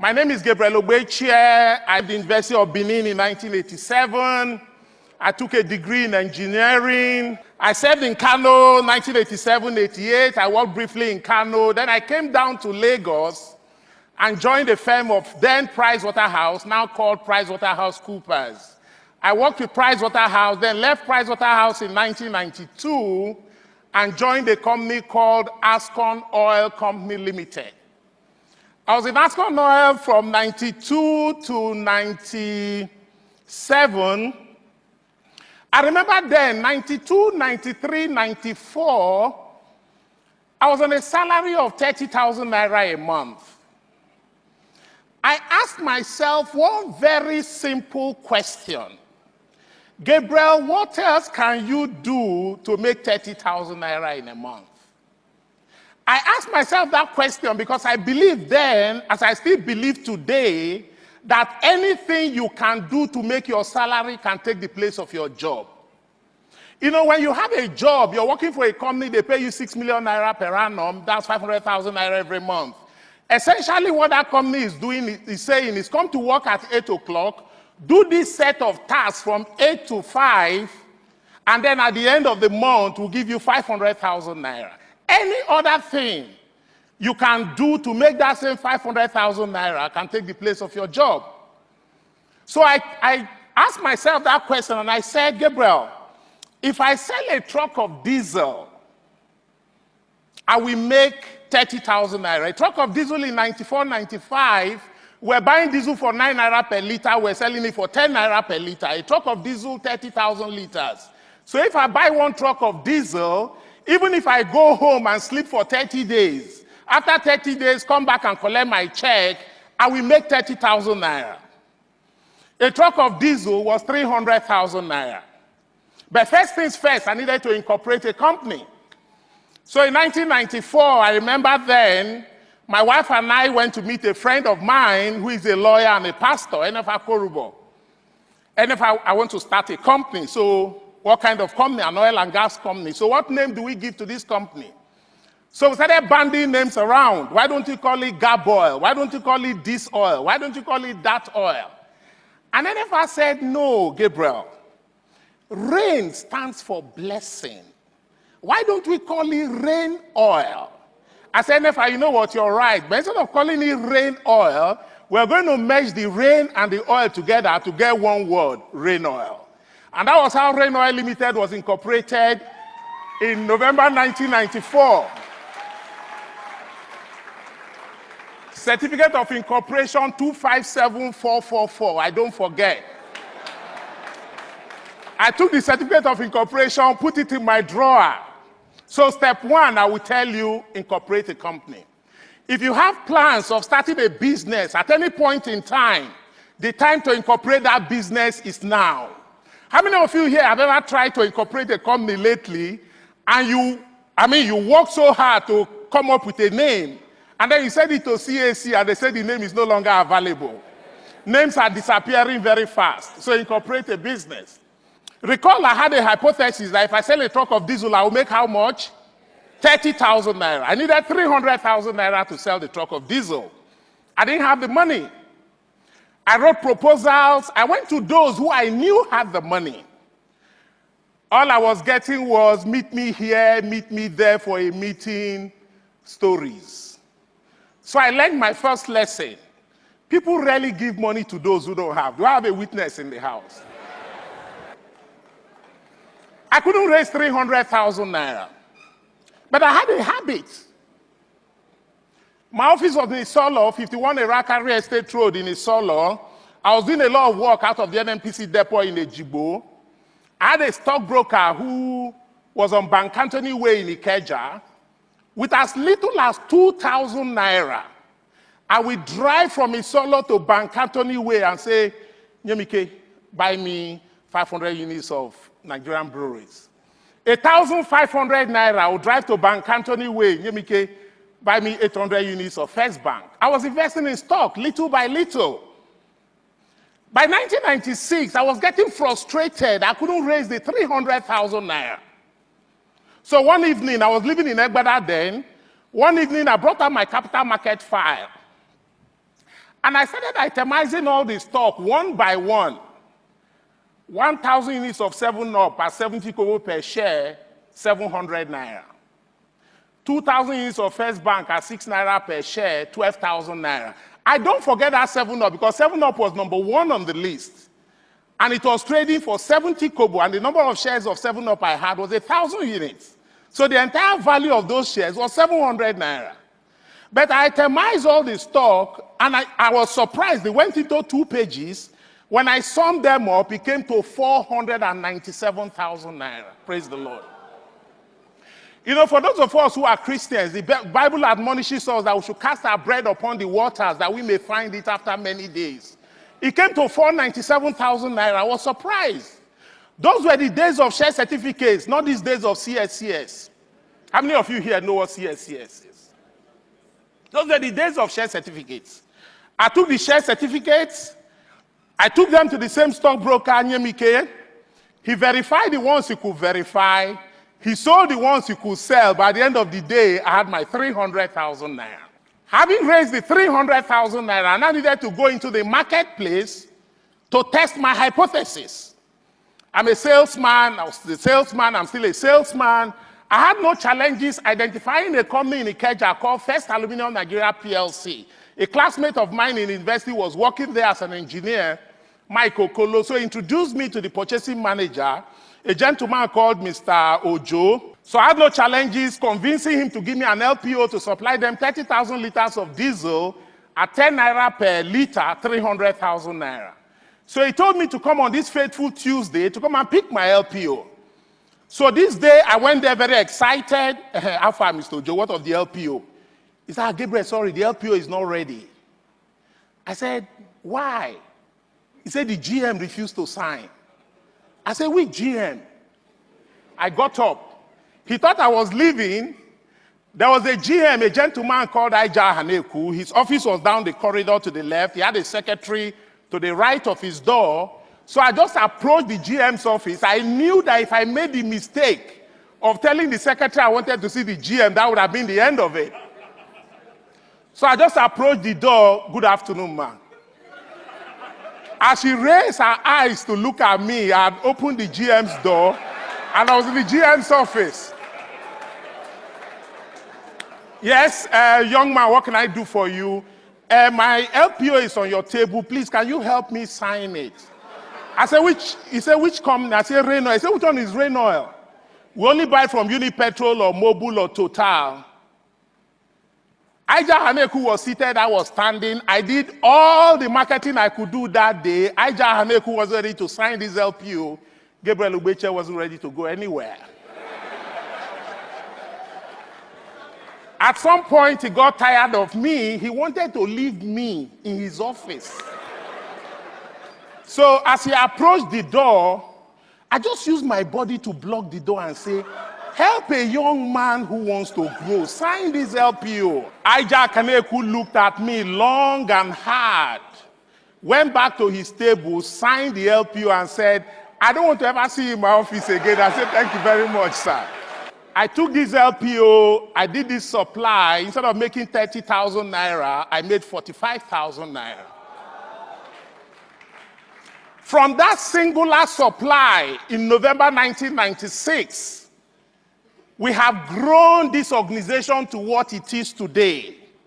My name is Gabriel Ogbechie. I'm at the University of Benin in 1987. I took a degree in engineering. I served in Kano 1987-88. I worked briefly in Kano. Then I came down to Lagos and joined a firm of then Pricewaterhouse, now called PricewaterhouseCoopers. I worked with Pricewaterhouse, then left Pricewaterhouse in 1992 and joined a company called Ascon Oil Company Limited. I was in Ascon Oil from 92 to 97. I remember then, 92, 93, 94, I was on a salary of 30,000 naira a month. I asked myself one very simple question. Gabriel, what else can you do to make 30,000 naira in a month? I asked myself that question because I believed then, as I still believe today, that anything you can do to make your salary can take the place of your job. You know, when you have a job, you're working for a company, they pay you 6 million naira per annum, that's 500,000 naira every month. Essentially what that company is doing is saying is come to work at 8 o'clock, do this set of tasks from 8 to 5, and then at the end of the month, we'll give you 500,000 naira. Any other thing you can do to make that same 500,000 naira can take the place of your job. So I asked myself that question and I said, Gabriel, if I sell a truck of diesel, I will make 30,000 naira. A truck of diesel in 94, 95, we're buying diesel for 9 naira per liter, we're selling it for 10 naira per liter. A truck of diesel, 30,000 liters. So if I buy one truck of diesel, even if I go home and sleep for 30 days, after 30 days, come back and collect my check, I will make 30,000 naira. A truck of diesel was 300,000 naira. But first things first, I needed to incorporate a company. So in 1994, I remember then, my wife and I went to meet a friend of mine who is a lawyer and a pastor, NFA Korubo. NFA, I want to start a company. So what kind of company? An oil and gas company. So what name do we give to this company? So we started banding names around. Why don't you call it Gab Oil? Why don't you call it this oil? Why don't you call it that oil? And NFA said, no, Gabriel. Rain stands for blessing. Why don't we call it RainOil? I said, NFA, you know what, you're right. But instead of calling it RainOil, we're going to merge the rain and the oil together to get one word, RainOil. And that was how RainOil Limited was incorporated in November 1994. Certificate of Incorporation 257444, I don't forget. I took the Certificate of Incorporation, put it in my drawer. So step one, I will tell you, incorporate a company. If you have plans of starting a business at any point in time, the time to incorporate that business is now. How many of you here have ever tried to incorporate a company lately and you worked so hard to come up with a name and then you send it to CAC and they say the name is no longer available? Names are disappearing very fast. So incorporate a business. Recall I had a hypothesis that if I sell a truck of diesel, I will make how much? 30,000 naira. I needed 300,000 naira to sell the truck of diesel. I didn't have the money. I wrote proposals. I went to those who I knew had the money. All I was getting was meet me here, meet me there for a meeting, stories. So I learned my first lesson. People rarely give money to those who don't have. Do I have a witness in the house? I couldn't raise 300,000 naira. But I had a habit. My office was in Isolo, 51 Irakari Estate Road in Isolo. I was doing a lot of work out of the NNPC depot in Ejibo. I had a stockbroker who was on Bankantoni Way in Ikeja. With as little as 2,000 naira, I would drive from Isolo to Bankantoni Way and say, Nyemike, buy me 500 units of Nigerian breweries. 1,500 naira, I would drive to Bankantoni Way, Nyemike, buy me 800 units of First Bank. I was investing in stock, little by little. By 1996, I was getting frustrated. I couldn't raise the 300,000 naira. So one evening, I was living in Egbada then. One evening, I brought out my capital market file. And I started itemizing all the stock one by one. 1,000 units of 7-Up at 70 kobo per share, 700 naira. 2,000 units of First Bank at 6 naira per share, 12,000 naira. I don't forget that 7-Up because 7-Up was #1 on the list. And it was trading for 70 kobo, and the number of shares of 7-Up I had was 1,000 units. So the entire value of those shares was 700 naira. But I itemized all the stock, and I was surprised. They went into 2 pages. When I summed them up, it came to 497,000 naira. Praise the Lord. You know, for those of us who are Christians, the Bible admonishes us that we should cast our bread upon the waters that we may find it after many days. It came to 497,000 naira. I was surprised. Those were the days of share certificates, not these days of CSCS. How many of you here know what CSCS is? Those were the days of share certificates. I took the share certificates. I took them to the same stockbroker, Nyemike. He verified the ones he could verify. He sold the ones he could sell. By the end of the day, I had my 300,000 naira. Having raised the 300,000 naira, I now needed to go into the marketplace to test my hypothesis. I'm a salesman. I was the salesman. I'm still a salesman. I had no challenges identifying a company in Ikeja called First Aluminium Nigeria PLC. A classmate of mine in university was working there as an engineer, Mike Okolo, so he introduced me to the purchasing manager, a gentleman called Mr. Ojo. So I had no challenges convincing him to give me an LPO to supply them 30,000 liters of diesel at 10 naira per liter, 300,000 naira. So he told me to come on this fateful Tuesday to come and pick my LPO. So this day, I went there very excited. How far, Mr. Ojo? What of the LPO? He said, Gabriel, sorry, the LPO is not ready. I said, why? He said, the GM refused to sign. I said, which GM? I got up. He thought I was leaving. There was a GM, a gentleman called Aija Haneku. His office was down the corridor to the left. He had a secretary to the right of his door. So I just approached the GM's office. I knew that if I made the mistake of telling the secretary I wanted to see the GM, that would have been the end of it. So I just approached the door. Good afternoon, ma'am. As she raised her eyes to look at me, I had opened the GM's door, and I was in the GM's office. Yes, young man, what can I do for you? My LPO is on your table. Please, can you help me sign it? I said, he said, which company? I said, RainOil. He said, which one is RainOil? We only buy from Unipetrol or Mobil or Total. Aija Haneku was seated, I was standing. I did all the marketing I could do that day. Aija Haneku was ready to sign this LPO. Gabriel Ogbechie wasn't ready to go anywhere. At some point, he got tired of me. He wanted to leave me in his office. So as he approached the door, I just used my body to block the door and say, help a young man who wants to grow. Sign this LPO. Aija Haneku looked at me long and hard, went back to his table, signed the LPO and said, I don't want to ever see you in my office again. I said, thank you very much, sir. I took this LPO, I did this supply. Instead of making 30,000 naira, I made 45,000 naira. From that singular supply in November 1996, we have grown this organization to what it is today.